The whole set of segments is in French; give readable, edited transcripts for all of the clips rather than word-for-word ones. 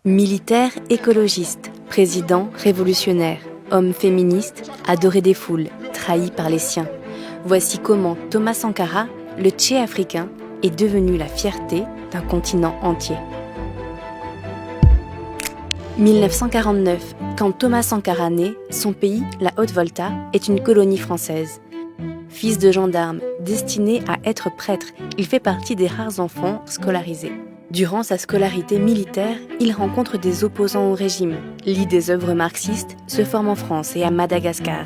Militaire écologiste, président révolutionnaire, homme féministe, adoré des foules, trahi par les siens. Voici comment Thomas Sankara, le Tché africain, est devenu la fierté d'un continent entier. 1949, quand Thomas Sankara naît, son pays, la Haute-Volta, est une colonie française. Fils de gendarme, destiné à être prêtre, il fait partie des rares enfants scolarisés. Durant sa scolarité militaire, il rencontre des opposants au régime, lit des œuvres marxistes, se forme en France et à Madagascar.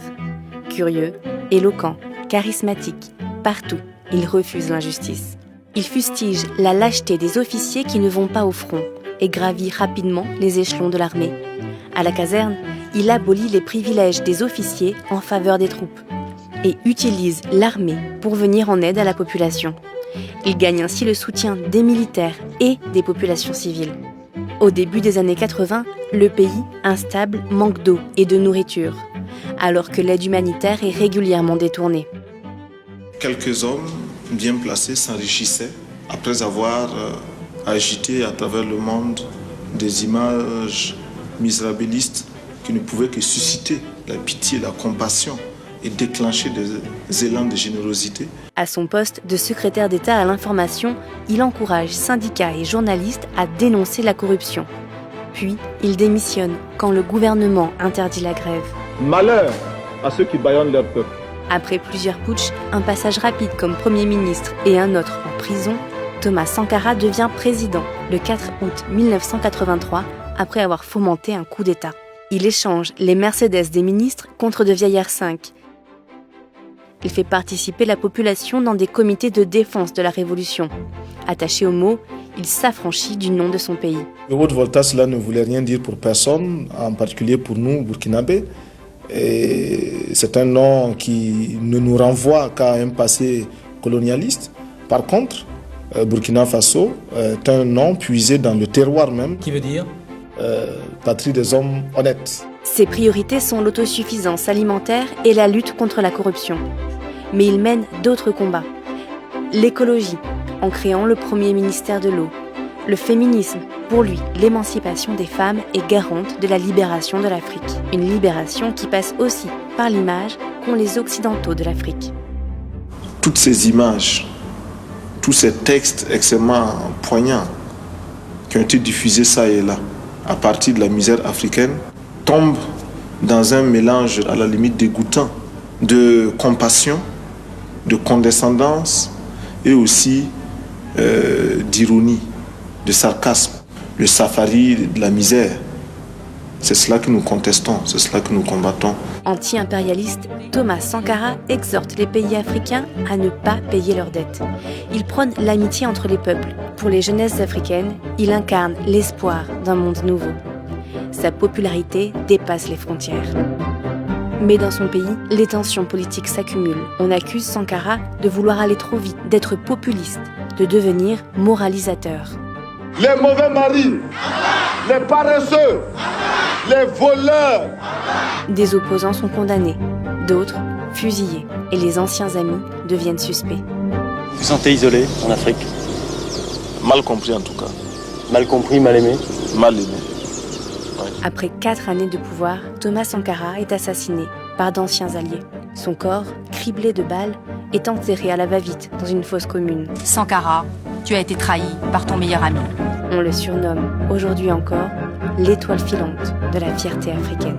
Curieux, éloquent, charismatique, partout, il refuse l'injustice. Il fustige la lâcheté des officiers qui ne vont pas au front et gravit rapidement les échelons de l'armée. À la caserne, il abolit les privilèges des officiers en faveur des troupes et utilise l'armée pour venir en aide à la population. Il gagne ainsi le soutien des militaires et des populations civiles. Au début des années 80, le pays, instable, manque d'eau et de nourriture, alors que l'aide humanitaire est régulièrement détournée. Quelques hommes bien placés s'enrichissaient après avoir agité à travers le monde des images misérabilistes qui ne pouvaient que susciter la pitié, la compassion et déclencher des élans de générosité. À son poste de secrétaire d'État à l'information, il encourage syndicats et journalistes à dénoncer la corruption. Puis, il démissionne quand le gouvernement interdit la grève. Malheur à ceux qui bâillonnent leur peuple. Après plusieurs putschs, un passage rapide comme Premier ministre et un autre en prison, Thomas Sankara devient président le 4 août 1983 après avoir fomenté un coup d'État. Il échange les Mercedes des ministres contre de vieilles R5. Il fait participer la population dans des comités de défense de la Révolution. Attaché aux mots, il s'affranchit du nom de son pays. Le Haute-Volta, cela ne voulait rien dire pour personne, en particulier pour nous, Burkinabés. Et c'est un nom qui ne nous renvoie qu'à un passé colonialiste. Par contre, Burkina Faso est un nom puisé dans le terroir même. Qui veut dire patrie des hommes honnêtes. Ses priorités sont l'autosuffisance alimentaire et la lutte contre la corruption. Mais il mène d'autres combats. L'écologie, en créant le premier ministère de l'eau. Le féminisme, pour lui, l'émancipation des femmes est garante de la libération de l'Afrique. Une libération qui passe aussi par l'image qu'ont les Occidentaux de l'Afrique. Toutes ces images, tous ces textes extrêmement poignants qui ont été diffusés ça et là, à partir de la misère africaine, tombent dans un mélange à la limite dégoûtant de compassion, de condescendance et aussi d'ironie, de sarcasme, le safari de la misère. C'est cela que nous contestons, c'est cela que nous combattons. Anti-impérialiste, Thomas Sankara exhorte les pays africains à ne pas payer leurs dettes. Il prône l'amitié entre les peuples. Pour les jeunesses africaines, il incarne l'espoir d'un monde nouveau. Sa popularité dépasse les frontières. Mais dans son pays, les tensions politiques s'accumulent. On accuse Sankara de vouloir aller trop vite, d'être populiste, de devenir moralisateur. Les mauvais maris, les paresseux, les voleurs. Des opposants sont condamnés, d'autres fusillés, et les anciens amis deviennent suspects. Vous vous sentez isolé en Afrique? Mal compris en tout cas. Mal compris, mal aimé? Mal aimé. Après 4 années de pouvoir, Thomas Sankara est assassiné par d'anciens alliés. Son corps, criblé de balles, est enterré à la va-vite dans une fosse commune. Sankara, tu as été trahi par ton meilleur ami. On le surnomme, aujourd'hui encore, l'étoile filante de la fierté africaine.